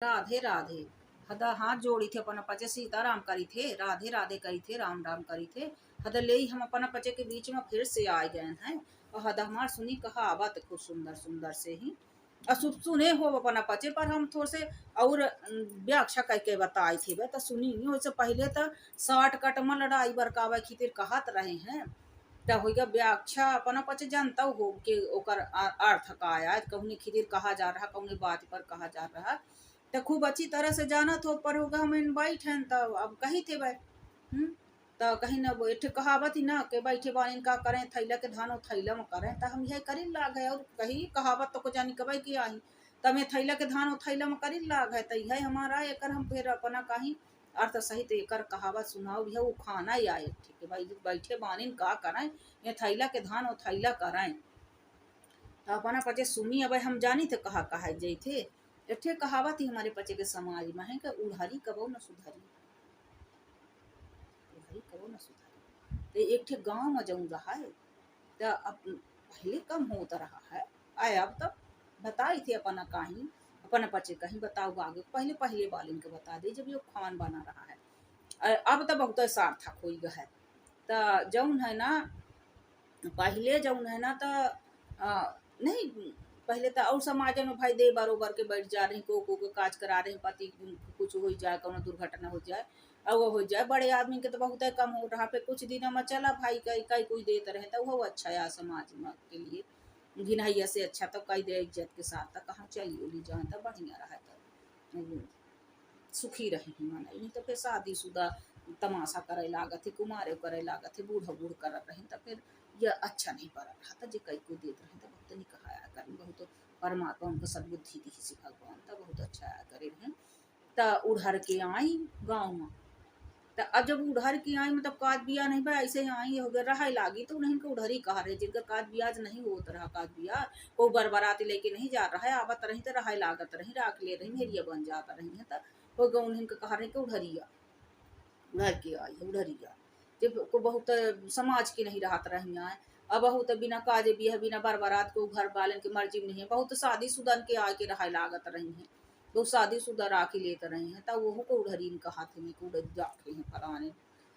राधे राधे। हदा हाथ जोड़ी थे अपन पचे सीताराम करी थे, राधे राधे करी थे, राम राम करी थे। हदा ले ही हम अपन पचे के बीच में फिर से आ गए हैं। और हदा हमार सुनी कहावत खूब सुंदर सुंदर से ही असुप सुने हो अपन पचे, पर हम थोड़े से और व्याख्या करके बताए थे बे तो सुनी नहीं। उससे पहले तो साठ कट में लड़ाई बरकावे खातिर कहत रहे हैं। त होइगा व्याख्या अपन पचे जानता हो कि ओकर अर्थ का आया, कौन खिदिर कहा जा रहा, कौन बात पर कहा जा रहा। तो खूब अच्छी तरह से जानत हो, पर होगा हम इन बैठन तो अब कही थे भाई। तो कहीं ना वो एक कहावत ही ना के बैठे बाइन का करें थैला के धान और थैला में करें, तो हम यह करी लाग है। और कही कहावत तो को जानी कबाई की आई, तब मैं थैला के धान और थैला में करी लाग है। तो यह हमारा एकर हम फिर अपना कहीं अर्थ सहित एकर कहावत सुनाओ भी वो खाना ही आए। ठीक है भाई, बैठे बानिन का करें ये थैला के धान और थैला करें। तो अपना पचे सुनी अब हम जानी थे कहा कहा जई थे। एक ठे कहावत ही हमारे पचे के समाज में है कि उधारी कबो न सुधारी, उधारी कबो न सुधारी। तो एक ठे गांव में जाऊं रहा है, तो अब पहले कम होता रहा है। आए अब तो बताई थी अपना कहीं, अपना पचे कहीं बताओ आगे। पहले पहले वालिन के बता दे जब ये खान बना रहा है। अब तो बहुत सार्थक हो गया है। तो जौन है ना पहले जौन है ना तो नहीं, पहले तो और समाज में भाई दे बरोबर के बैठ जा रही, को काज करा रहे, पति कुछ हो जाए, कोनो दुर्घटना हो जाए और वो हो जाए। बड़े आदमी के तो बहुत कम हो रहा पे, कुछ दिन में चला भाई कई कई कोई देते रहे तो वो अच्छा है समाज में के लिए। गिनैया से अच्छा तो कई दे इज्जत के साथ तो कहाँ चलिए ली जाए तो बढ़िया रहा तो सुखी रही माना। नहीं तो फिर शादीशुदा तमाशा करे लागत है, कुमारे करे लागत है, बूढ़ बूढ़ कर रहे तो फिर यह अच्छा नहीं पड़ रहा था। जो कई को देते रहे तो बहुत नहीं कहा कर, बहुत परमात्मा उनको सदबुद्धि दी से भगवान तो बहुत अच्छा आया करे रहे। तो उधर के आई गाँव में, तो अब जब उधर की आई मतलब काज बिया नहीं भाई ऐसे ही आई हो गया रहा लागी, तो उन्हें को उधर ही कहा रहे जिनका काज ब्याज नहीं होता रहा। काज बिया को बरबराती लेके नहीं जा रहा है, आवत रही तो रहा लागत रही, राख ले रही मेरिया बन जाता रही है। तो हो गया उन्हें कहा रहे कि उधरिया उधर के आई है उधरिया। जब को बहुत समाज की नहीं रहत रही है। अब बहुत बिना काजे भी है, बिना बरबरात को घर वालन की मर्जी में नहीं है। बहुत शादी शुदा के आके रहा लागत रही है, तो शादी शुदा राखी लेते रहे हैं। तब वो को उधरी इनका हाथ में को जाके हैं फलाने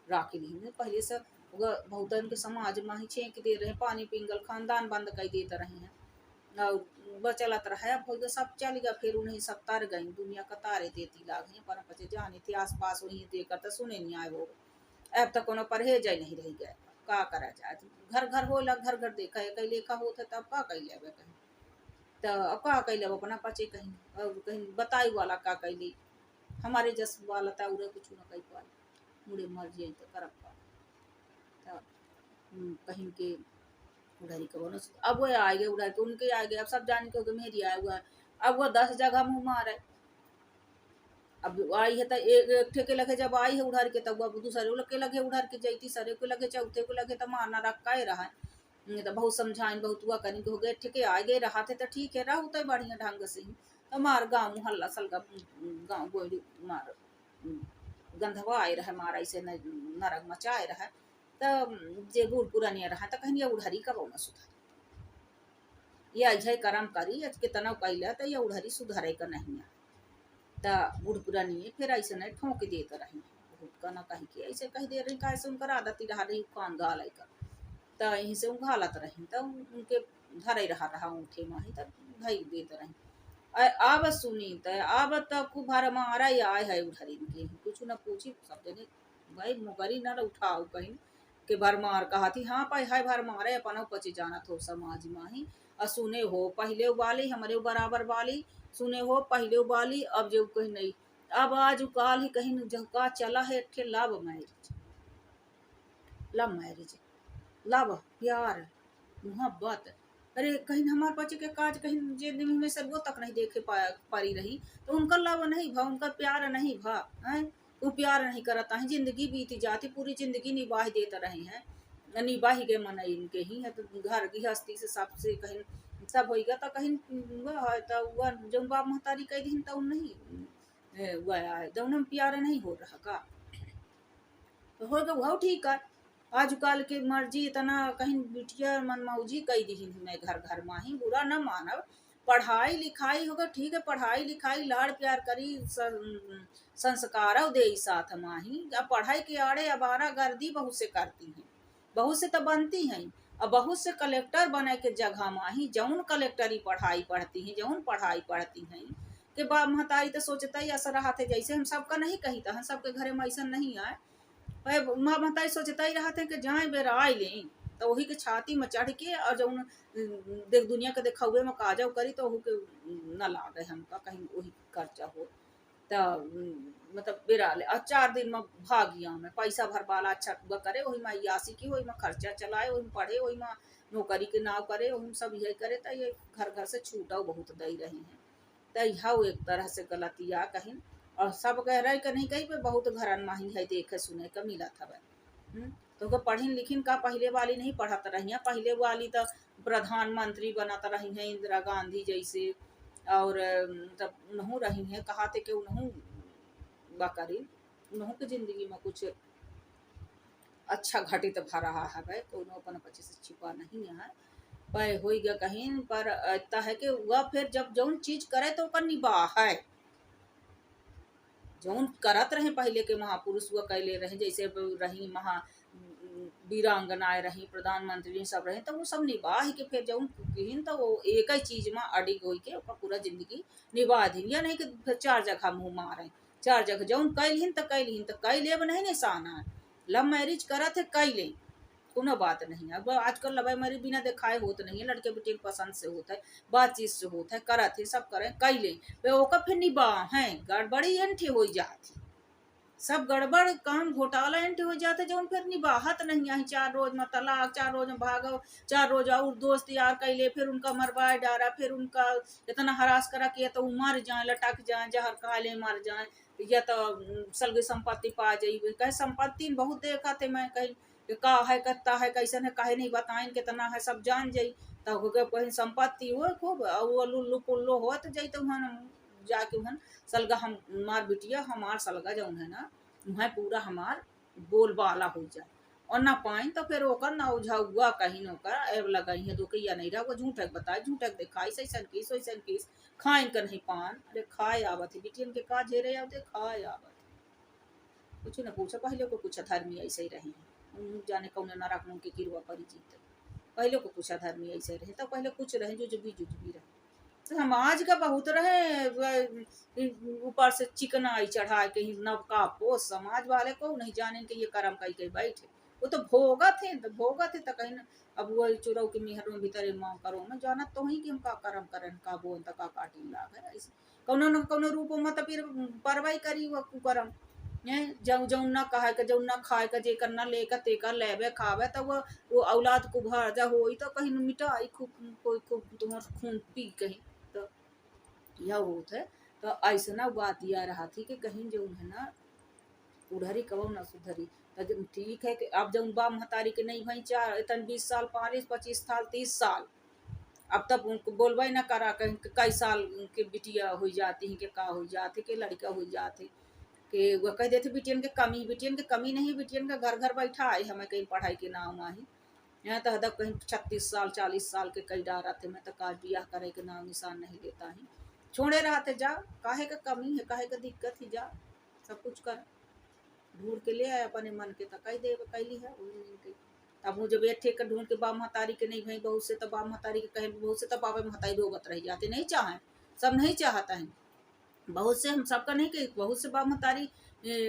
राखी ली पहले से बहुत इनके समाज में ही छेक दे रहे, पानी पिंगल खानदान बंद कर देते रहे हैं। चलत रहा अब हो सब चल गया। फिर उन्हें सब तर गई दुनिया का तारे देती लाग पर पचे जाने थे आस पास वही देकर तो सुने नहीं आए वो। अब तक कोनो परहेज नहीं रह गया, का करा जाए। घर घर हो लग घर घर देखा है कहीं लेखा होता तब का कही ले कहीं। तो अब का कही ले अपना पचे कहीं और कहीं बताई वाला का कैली हमारे जस वाला था उरे कुछ न कही पाल मुड़े मर जाए तो करब पा। तो कहीं के उधर का बोनस अब वो आ गए, उधर के उनके आ गए। अब सब जान के मेरी आया हुआ है। अब वो 10 जगह मुँह मारे। अब आई है तो एक ठेके लगे जब आई है उधर के, तब वो दूसरे के लगे उधर के जैती सरे को लगे चौथे को लगे तो मारना रखा ही रहा। तो बहुत समझाइन बहुत हुआ करेंगे हो गए ठेके आ गए रहा थे तो ठीक है रहा तो बढ़िया ढंग से ही। तो मार गाँव मुहल्ला सलगा गाँव गोली मार गंधवा आए रहा, मारा ऐसे नरक मचाए रहा। तो जे बूढ़ पुरानिया रहा तो कहीं उधरी का बहुना सुधार ये ऐसे कर्म करी कितना कैला तो ये उधरी सुधारे का नहीं है। तो बूढ़ पुरानी फिर ऐसे नहीं ठोंक देते रही बहुत का ना कहीं के ऐसे कही दे रही कैसे उनकर आदत ही रहा रही कान गाल कर। तो यहीं से उघालत रही तो उनके धरे रहा ऊँटे में ही तब धई देते रही। अब सुनी तो अब तो खूब भर मारा ही आए है उधर इनके कुछ न पूछी सब जने भाई मुगरी न उठाओ कहीं के भर मार कहा थी। हाँ पाई हाय भर मारे अपन पचे जाना थो समाज में ही। सुने हो पहले वाली हमारे बराबर वाली, सुने हो पहले वाली अब जो कहीं नहीं। अब आज काल ही कहीं जो का चला है थे love marriage, love marriage, love प्यार मोहब्बत। अरे कहीं हमारे बच्चे के काज कहीं जिंदगी में से वो तक नहीं देखे पारी रही। तो उनका लव नहीं भा, उनका प्यार नहीं भा है, वो प्यार नहीं करता है। जिंदगी बीती जाती पूरी जिंदगी निभाह देते रहे हैं, निभाही के मन इनके ही है। तो घर गृहस्थी से सबसे कहीं सब होगा तो कहीं वह है तो वह जब बाप महतारी कह दिन तो नहीं वह है जब हम प्यार नहीं हो रहा का तो होगा वह ठीक है। आजकल के मर्जी इतना कहीं बिटिया मनमौजी कई दी मैं घर घर में ही बुरा न मानव, पढ़ाई लिखाई होगा ठीक है, पढ़ाई लिखाई लाड़ प्यार करी संस्कार दे साथ माही। अब पढ़ाई के आड़े अबारा गर्दी बहुत से करती हैं, बहुत से तो बनती हैं, और बहुत से कलेक्टर बने के जगह माही जौन कलेक्टरी पढ़ाई पढ़ती हैं, जौन पढ़ाई पढ़ती हैं के बाप महतारी तो सोचता ही ऐसा रहा थे जैसे हम सबका नहीं कही था, हम सबके घरे में ऐसा नहीं आए। माँ महतारी सोचता ही रहा थे कि जाए बेरा आए लें तो वही के छाती में चढ़ के और जौन देख दुनिया के देखौबे में काजव करी तो वही के न लागे हमका कहीं वही खर्चा हो। तो मतलब बेरा ले और 4 दिन में भागिया में पैसा भरबाला अच्छा करे, वही में यासी की, वही में खर्चा चलाए, वही में पढ़े, वही में नौकरी के नाव करे, वही में सब यही करे। तो ये घर घर से छूटा बहुत दे रही हैं। तो यह एक तरह से गलतिया कहीं, और सब कह रहे कि नहीं कहीं पे बहुत घरन माही है देखे सुने का मिला था। तो पढ़िन लिखिन का पहले वाली नहीं पढ़त रही हैं, पहले वाली तो प्रधानमंत्री बनत रही हैं इंदिरा गांधी जैसे, और तब उन्हों रही हैं कहा थे कि उन्हों बकरी उन्हों की जिंदगी में कुछ अच्छा घटित भा रहा है भाई, तो उन्हों अपन पीछे से छिपा नहीं है पर हो गया कहीं पर इतना है कि वह फिर जब जौन चीज करे तो ओकर निबाह है, जौन करत रहे पहले के महापुरुष वह कैले रहे, जैसे रही महा वीरांगनाएं रही, प्रधानमंत्री सब रहे, तो वो सब निभा ही के फिर जौन किन तो वो एक ही चीज में अडिग हो के पूरा जिंदगी निभा दी। या नहीं कि फिर 4 जगह मुंह मारे, 4 जगह जौन कैलिन तो कैले अब नहीं निशान है। लव मैरिज करत है कैले कोनो बात नहीं है। अब आजकल लव मैरिज बिना दिखाए होत नहीं है, लड़के बेटे पसंद से होता है, बातचीत से होता है, करत है सब करे कैले ओका फिर निबाह है गड़बड़ी एंठी हो जाती, सब गड़बड़ काम घोटाला एंटी हो जाते जो फिर निबाहत नहीं आई। 4 रोज में तलाक, 4 रोज में भागो, 4 रोज और दोस्त यार कैले, फिर उनका मरवाए डारा, फिर उनका इतना हरास करा कि या तो मर जाए, लटक जाए, जहर खा ले मर जाए, या तो सलगी संपत्ति पा जाई। कहे संपत्ति बहुत देखा थे मैं, कहीं का है कत्ता है कैसन है काहे नहीं बताएं कितना है सब जान जाई। तब कहीं संपत्ति हो खूब और लुल्लू पुल्लो हो तो जाई तो वहाँ जाके वहाँ सलगा हम मार बिटिया हमार सलगा जौन है ना वह पूरा हमार बोलबाला हो जाए, और ना पाइन तो फिर ओकर ना उझाउआ कहीं नौकर एब लगाई है तो या नहीं रहा वो झूठक बताए, झूठक दिखाई सैसन किस वैसन किस खाइन कर नहीं पान। अरे खाए आवत है बिटियन के का झेरे आवते खाए आवत कुछ न पूछा। पहले को पूछा धर्मी ऐसे ही रहे हैं, जाने कौन नरक मुंह के किरवा परिचित, पहले को पूछा धर्मी ऐसे रहे तो पहले कुछ रहे जो भी रहे। समाज का बहुत रहे ऊपर से चिकनाई चढ़ा के ही नवका पोस समाज वाले को नहीं जाने के ये कर्म कई कई बैठे, वो तो भोगत थे तो कहीं ना। अब वो चुरौ के मिहर में भीतर माँ करो में जाना तो ही कि हम का कर्म करन का बोन तक का काटी लाग है ऐसे कौनो न कौनो रूप में तो फिर परवाई करी वो कुकर्म जौ जौ न कहा के जौ न खाए का जे करना लेकर तेकर लेवे खावे तो वो औलाद को भर जा होई तो कहीं मिटाई खूब कोई खूब तुम्हार खून पी कहीं तो यह होता है। तो ऐसा ना बात यह रहा थी कि कहीं जो है ना उधरी कहो ना सुधरी। तो ठीक है कि अब जब बाप महतारी के नहीं भाई 20 साल 25 साल 30 साल अब तब उनको बोलबे ना करा कहीं कई साल के बिटिया हो जाती है कि का हो जाते के लड़का हो जाते कि वो कह देते बिटियन के कमी नहीं, बिटियन का घर घर बैठा है हमें कहीं पढ़ाई के नाम आई यहाँ तो हदक कहीं 36 साल 40 साल के कई डारा थे मैं तो काज बियाह करे के नाम निशान नहीं लेता है, छोड़े रहा थे जा काहे का कमी है काहे का दिक्कत ही जा सब कुछ कर ढूंढ के ले आए अपने मन के तक दे कैली है अब मुझे बैठे कर ढूंढ के बाप महतारी के नहीं भाई बहुत से तो बाप महतारी के कहे बहुत से तो बाबा महतारी रोगत रह जाते नहीं चाहे सब नहीं चाहता है, बहुत से हम सबका नहीं कि बहुत से बाप महतारी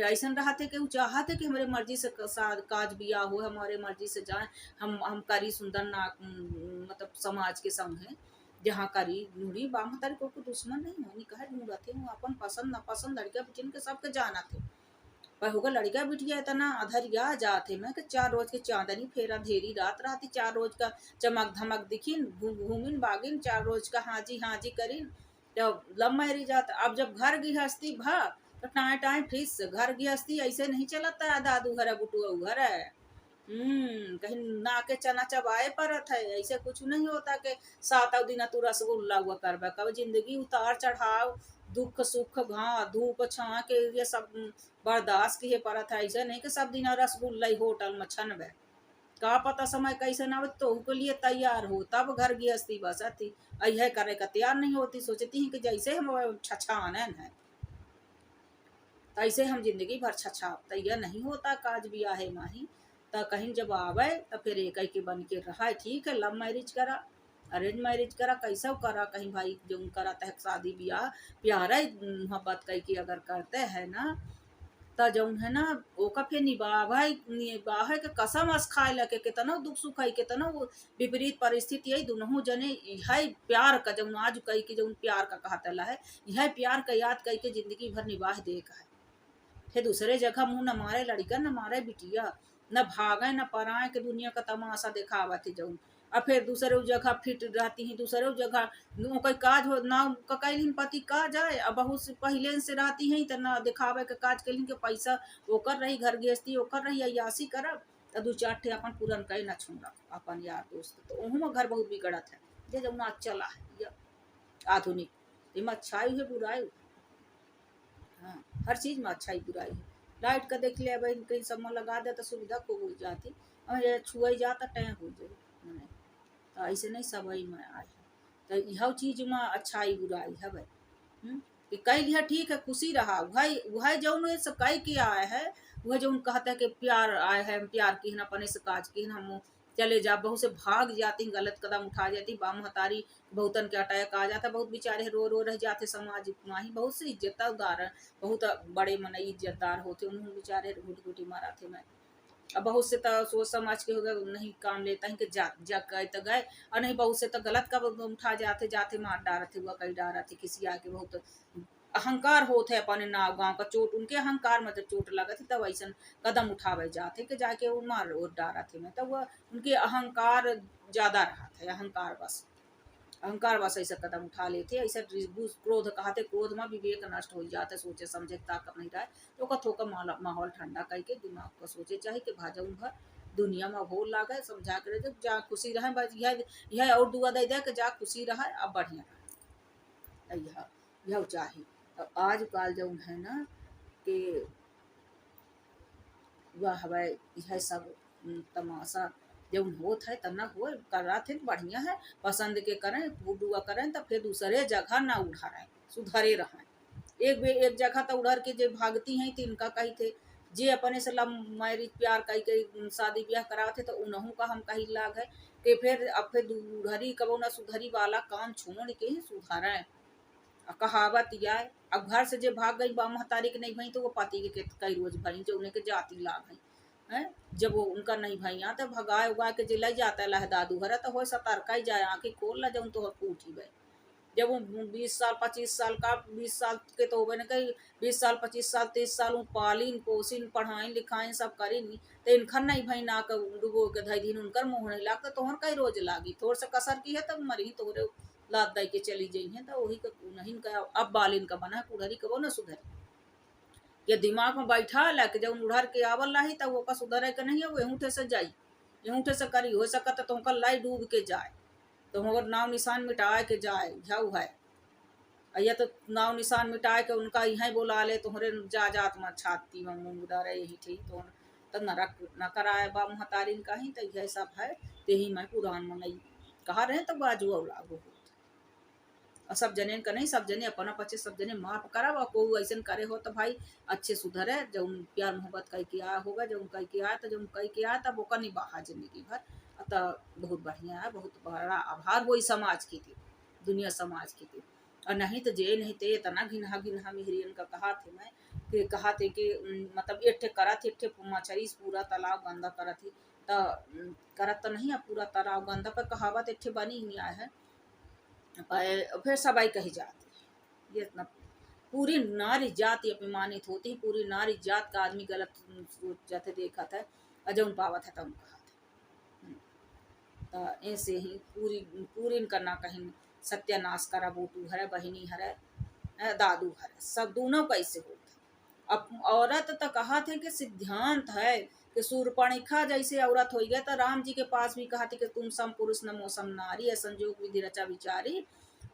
ऐसा रहा थे कि वो चाहते कि हमारे मर्जी से काज बिया हो हमारे मर्जी से जाए हम करी सुंदर ना मतलब समाज के संग है जहाँ करी ढूंढी बाप महतारी को दुश्मन नहीं होनी कहे ढूंढा थे वो अपन पसंद नापसंद लड़का बिटियन के सबके जाना थे पर होगा लड़का बिटिया इतना अधरिया जाते मैं कि 4 रोज के चांदनी फेरा धेरी रात रहती 4 रोज का चमक धमक दिखिन घूमिन बागिन 4 रोज का हाजी हाजी करिन जब लव मैरिज जाता। अब जब घर गृहस्थी भा तो टाए टाए फिर घर गृहस्थी ऐसे नहीं चलता है दादू घर बुटुआ घर है कहीं ना के चना चबाए परत है ऐसे कुछ नहीं होता कि 7 दिन तू रसगुल्ला हुआ करबा कब जिंदगी उतार चढ़ाव दुख सुख घा धूप छा के ये सब बर्दाश्त किए परत है ऐसे नहीं कि सब दिन रसगुल्ला ही होटल में छनबे का पता समय कैसे ना आवे, तो के लिए तैयार हो तब घर गृहस्थी बसती। यह करे का तैयार नहीं होती, सोचती हैं कि जैसे हम छछानन है तैसे हम जिंदगी भर छछाप। यह नहीं होता काज बिया है माही। त कहीं जब आवे तो फिर एक के बन के रहा है। ठीक है, लव मैरिज करा, अरेंज मैरिज करा, कैसा करा, कहीं भाई जो करा तह शादी ब्याह प्यारा मोहब्बत कई की अगर करते हैं ना, त जौन है ना ओका फिर निबाह के कसम अस खाए लगे कितना दुख सुख है, कितना वो विपरीत परिस्थिति है दोनों जने। यह प्यार का जौन आज कई के जौन प्यार का कहतला है, यह प्यार का याद कई के जिंदगी भर निबाह देख है। फिर दूसरे जगह मुंह न मारे लड़का, न मारे बिटिया, न भागे न पराए के दुनिया का तमाशा दिखावत है जौन। और फिर दूसरे जगह फिट रहती हैं, दूसरे जगह कोई काज हो ना ककैलिन पति का जाए। अब बहुत से पहले से रहती हैं तो ना दिखावे के काज कैलिन के पैसा ओकर रही, घर गृहस्थी ओकर रही, अयासी करब तो दू चार ठे अपन पूरन कई न छोड़ा अपन यार दोस्त, तो ओहू में घर बहुत बिगड़त है। जे जौन आज चला है ये आधुनिक, इमा अच्छाई है बुराई। हाँ, हर चीज में अच्छाई बुराई है। लाइट का देख लिया भाई, कहीं सब में लगा दे तो सुविधा खूब हो जाती, और ये छुआई जाता टैं हो जाए मने। तो ऐसे नहीं सब में आए है। तो यह चीज में अच्छाई बुराई है भाई। कि कई लिया ठीक है, खुशी रहा वही वही जौन सब कई के आए है। वह जो कहता है कि प्यार आए है, प्यार की न अपने से काज की हम चले जा। बहुत से भाग जाती, गलत कदम उठा जाती, बाम हतारी बहुतन के अटैक आ जाता, बहुत बेचारे रो रो रह जाते समाज माही। बहुत से इज्जतदार बहुत बड़े मन इज्जतदार होते, उन्होंने बेचारे घुट घुटी मारा थे मैं। अब बहुत से तो सोच समझ के हो गए नहीं काम लेता है कि जा जा गए तो गए, और नहीं बहुत से तो गलत कदम उठा जाते जाते मार डारते हुआ कई डारते किसी आके। बहुत अहंकार होते अपने नाव गांव का चोट उनके अहंकार में तो चोट लगा थी, तब ऐसा कदम उठावे जाते कि जाके वो मार और डारा थे मैं। तब वह उनके अहंकार ज्यादा रहा था, अहंकार बस ऐसा कदम उठा लेते। ऐसा क्रोध कहते, क्रोध में विवेक नष्ट हो जाते, सोचे समझे ताकत नहीं रहा तो का थोका माहौल ठंडा करके दिमाग को सोचे चाहे कि भाजा भर दुनिया में भोल लागे समझा कर जब जा खुशी रहे। बस यह और दुआ दे दे कि जा खुशी रहा अब बढ़िया रहा, यह चाहिए। अब आज काल जो है ना कि वह हवा यह सब तमाशा जब होत है तना हो कर रहा थे बढ़िया है, पसंद के करें दुआ करें तो फिर दूसरे जगह ना उड़ाएं, सुधरे रहें। एक जगह तो उड़र के जो भागती हैं तो इनका कही थे जे अपने से लव मैरिज प्यार कही के शादी ब्याह कराते तो उन्हों का हम कही लाग है कि फिर अब फिर दूधरी कबो ना सुधरी वाला काम छोड़ के ही सुधारें। कहावत यह है, अब घर से जो भाग गई बा महतारी के नहीं भई तो वो पति के कई रोज भई जो उन्हें के जाति लाग है हैं। जब वो उनका नहीं भैया तो भगाए उगाए के जिला जाता है दादू घर तो हो सतर्का ही जाए आके खोल ला जब तो उठी गए। जब वो 20 साल 25 साल का 20 साल के तो हो कहीं 20 साल 25 साल 30 साल पालीन पोसिन पढ़ाइन लिखाइन सब करीन तो इनखन नहीं भई ना डुबो के धई दिन उनकर मुँह नहीं लागता तोहर कई रोज लागी थोड़ से कसर की है तब मरी तोहरे लाद दई के चली जाइ है तो वही का नहीं का अब बालिन का बना कुड़हरी कबो न सुधर। ये दिमाग में बैठा ला कि जब उड़र के आवल रही तब वो सुधरे के नहीं है वो एहूठे से जाई एहूठे से करी हो सकता तो तुमका लाई डूब के जाए तो मगर नाव निशान मिटाए के जाए झऊ है। या तो नाव निशान मिटाए के उनका यहीं बोला ले तुम्हारे जा जात में छाती में मुंगदा रहे ही थी तो नरक न कराए बा महतारिन का ही तो यह सब है। ते ही मैं पुराण में नहीं कहा रहे तो बाजू और लागू और सब जने का नहीं, सब जने अपना पचे सब जने माफ करा और को ऐसा करे हो तो भाई अच्छे सुधरे जब प्यार मोहब्बत कई किया होगा जब कई किया तो जब कई किया तब वो नहीं बहा जिंदगी भर। तो बहुत बढ़िया है, बहुत बड़ा आभार वही समाज की थी, दुनिया समाज की थी। और नहीं तो जे नहीं थे इतना घिनहा घिनहा मिहरियन का कहा थे मैं कि कहा थे कि मतलब एक करा थे एक मछरी पूरा तालाब गंदा करा थी तो करत तो नहीं है पूरा तालाब गंदा पर कहावत एक बनी ही आया है। फिर सबाई कही जाती है ये इतना पूरी नारी जाति अपमानित होती है, पूरी नारी जात का आदमी गलत सोच जाते देखा था अजौन पावत है तब कहा था। तो ऐसे ही पूरी पूरी करना कहीं सत्यानाश करा बोटू हरे बहिनी हरे दादू हरे सब दोनों कैसे होते। अब औरत तो कहा थे कि सिद्धांत है कि सूर्पणखा जैसे औरत हो गया तो राम जी के पास भी कहा थी कि तुम सम पुरुष न मौसम नारी है संजोग विधि रचा विचारी।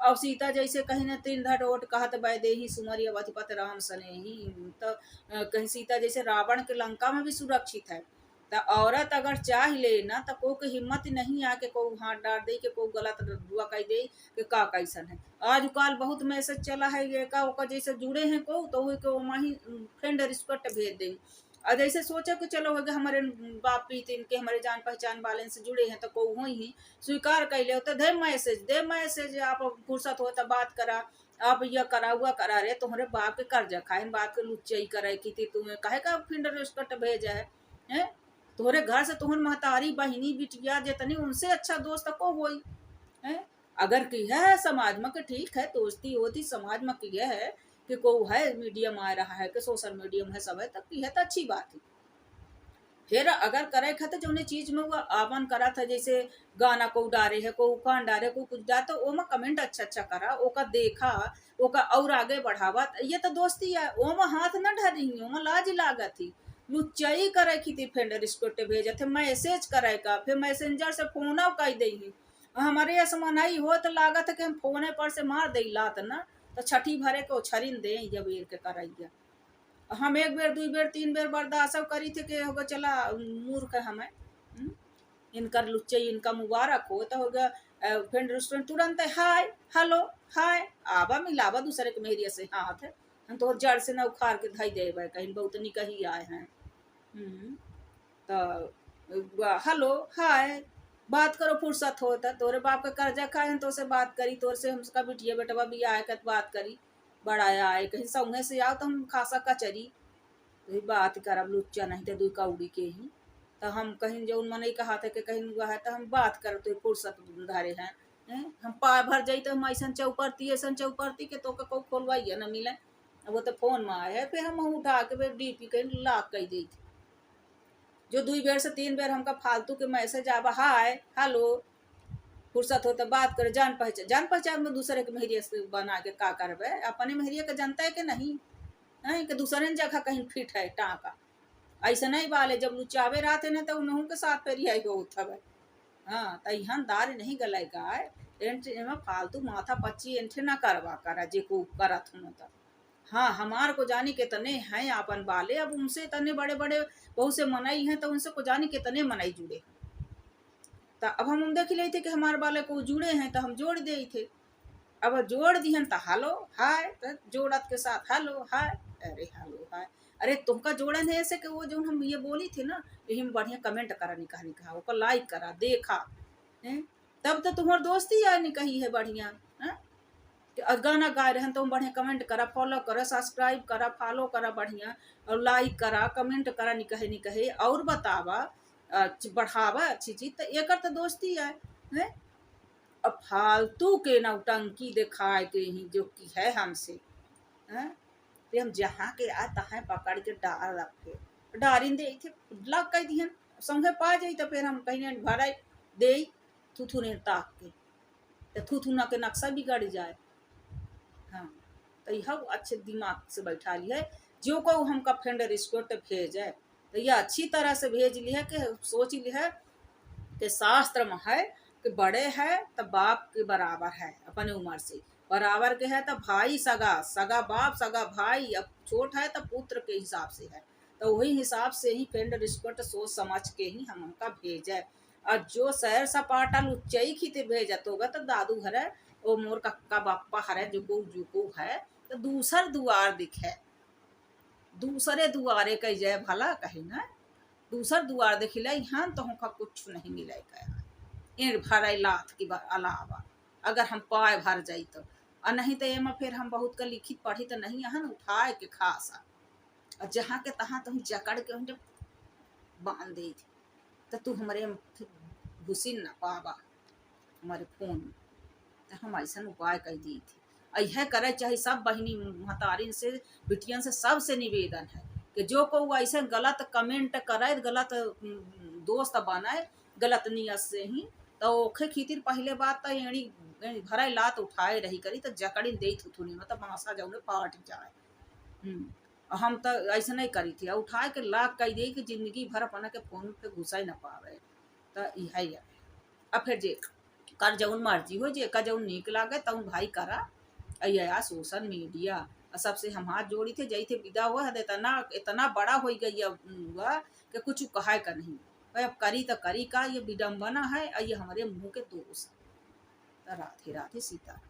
और सीता जैसे कहीं न तीन धट ओट कहत वैदेही सुमरी अवधिपत राम सने ही तो कहीं सीता जैसे रावण के लंका में भी सुरक्षित है तो औरत अगर चाह ले ना तो को के हिम्मत नहीं आ के को हाथ डाल दे के को गलत दुआ कह दे कि का कैसन है। आजकल बहुत मैसेज चला है ये का ओका जैसे जुड़े हैं को तो हुई के वहाँ ही फ्रेंड रिक्वेस्ट भेज दे। और जैसे सोचा कि चलो हो गया हमारे बाप प्रीत इनके हमारे जान पहचान वाले से जुड़े हैं तो को ही स्वीकार कर ले तो दे मैसेज आप फुर्सत हो तो बात करा आप यह करा हुआ करा रे तुम्हारे बाप के कर्जा खाए बात के लुच्चाई करे की थी तुम्हें कहे का फ्रेंड रिक्वेस्ट भेजा है तोहरे घर से तुहन महतारी बहिनी बिटिया जितनी उनसे अच्छा दोस्त को होई है। अगर की है समाज में कि ठीक है दोस्ती होती समाज में की है कि को है मीडियम आ रहा है कि सोशल मीडियम है सब है तब की है तो अच्छी बात है। फिर अगर करे खा तो जो चीज में वो आवन करा था जैसे गाना को डारे है को कान डारे को कुछ डाल तो ओमा कमेंट अच्छा अच्छा करा ओका देखा ओका और आगे बढ़ावा ये तो दोस्ती है ओमा हाथ न ढरी ओमा लाज लागत थी लुच्चाई करे की थी फ्रेंड रिक्वेस्ट भेजे थे मैसेज करे का फिर मैसेंजर से फोन कह दही हमारे ऐसा मनाई हो तो लागत है कि हम फोने पर से मार दे लात ना तो छठी भरे को छरिन दे जब एर के करैया हम एक बेर दू बेर तीन बेर बर्दाश्त करी थे कि होगा चला मूर्ख हमें इनकर लुच्चे इनका मुबारक हो तो होगा फ्रेंड रेस्टोरेंट तुरंत हाय हेलो हाय आवा मिलावा दूसरे के मेहरिया से हाथ है हम तो जड़ से न उखाड़ के धई देवे कहीं बहुत निकही आए हैं। तो हेलो हाय बात करो फुर्सत होता तोरे बाप का कर्जा खाए हैं तो से बात करी तोर से हमका बिटिया बेटवा भी आए कर बात करी बड़ाया आए कहीं संगे से आओ तो हम खासा कचरी तो बात करब लुच्चा नहीं तो दुई कौड़ी के ही तो हम कहीं जो मन कहा था कि कहीं हुआ है तो हम बात कर तो फुर्सत धारे हैं हम पा भर जाई तो हम ऐसा चौपड़ती के तो को खोलवाइए न मिले वो तो फोन में आए है फिर हम उठा के डीपी कहीं लाक कही दी थी जो दुई बेर से तीन बेर हमका फालतू के मैसेज आवा हाय हेलो फुर्सत हो तो बात करे जान पहचान में दूसरे के मेहरिया से बना के का करबे अपने मेहरिया के जानता है कि नहीं है कि दूसरे जगह कहीं फिट है टाँका ऐसा नहीं वाले जब लुचावे रहते न तो उन्हों के साथ फिर यही होता है। हाँ तो यहाँ दार नहीं गलाई गाय एंटे फालतू माथा पच्ची एंटे ना करवा करा जे को करत हूँ तो हाँ हमार को जानी के तने हैं अपन बाले अब उनसे तने बड़े बड़े बहुत से मनाई हैं तो उनसे को जानी के तने मनाई जुड़े तो अब हम देख ले थे कि हमारे बाले को जुड़े हैं तो हम जोड़ दे थे अब जोड़ दिहन तो हेलो हाय तो जोड़त के साथ हेलो हाय अरे हेलो हाय अरे तुमका जोड़न है ऐसे कि वो जो हम ये बोली थी ना यही में बढ़िया कमेंट करा निकाह वो लाइक करा देखा तब तो तुम्हार दोस्ती यार निकही है बढ़िया गाना गा रहे हैं तो बढ़िया कमेंट करा फॉलो करा सब्सक्राइब करा फॉलो करा बढ़िया और लाइक करा कमेंट करा निकहे और बतावा बढ़ावा अच्छी चीज तो एक तो दोस्ती है। अब फालतू के नौटंकी दिखाए के ही जो की है हमसे तो हम जहाँ के आता है पकड़ के डाल रखे डारिन दे थे लग कह दिहन संगे पा जाई तो फिर हम कहीं भरा दे थुथु ने ताक के तो थुथु ना के नक्शा बिगड़ जाए। हाँ तो यह अच्छे दिमाग से बैठा ली है जो को हमका फ्रेंड रिक्वेस्ट भेजे तो यह अच्छी तरह से भेज ली है कि सोच ली है कि शास्त्र में है कि बड़े है तो बाप के बराबर है अपने उम्र से बराबर के है तो भाई सगा बाप सगा भाई अब छोट है तो पुत्र के हिसाब से है तो वही हिसाब से ही फ्रेंड रिक्वेस्ट सोच समझ के ही हम उनका भेजे और जो सैर सपाटा लुच्चाई खीते भेजत होगा तो दादू हरे वो मोर कक्का बापा हरे जुको है तो दूसर दुआर दिखे दूसरे दुआरे कह जाए भला कहीं ना दूसर दुआर दिखिले यहाँ तो हमका कुछ नहीं मिले इन भर लात की अलावा अगर हम पाए भर जाई तो और नहीं तो एम फिर हम बहुत का लिखित पढ़ी तो नहीं यहाँ उठाए के खासा और जहाँ के तहाँ तुम जकड़ के उनके बांध दे थी तो तू हमारे घुसी न पावा हमारे फोन में तो हम ऐसा उपाय कह दी थी यह करे चाहे सब बहनी महतारिन से बिटियन से सबसे निवेदन है कि जो को ऐसे गलत कमेंट करे गलत दोस्त बनाए गलत नियत से ही तो ओखे खीतिर पहले बात तो एड़ी भरा लात उठाए रही करी तो जकड़ी दे थुथुनी मतलब भाषा जौने पाट जाए। हम तो ऐसा नहीं करी थी उठाए के लाख कह दी कि जिंदगी भर अपना के फोन पे घुसा ही ना पावे तो यही है। अब फिर जे कर जौन मर्जी हो जे का जौन निक लागे तौन भाई करा या सोशल मीडिया और सबसे हम हाथ जोड़ी थे जई थे विदा हुआ है इतना इतना बड़ा हो गई अब हुआ कि कुछ कहा का नहीं। भाई अब करी तो करी का, ये विडम्बना है और ये हमारे मुंह के दोष है। तो राधे राधे सीता।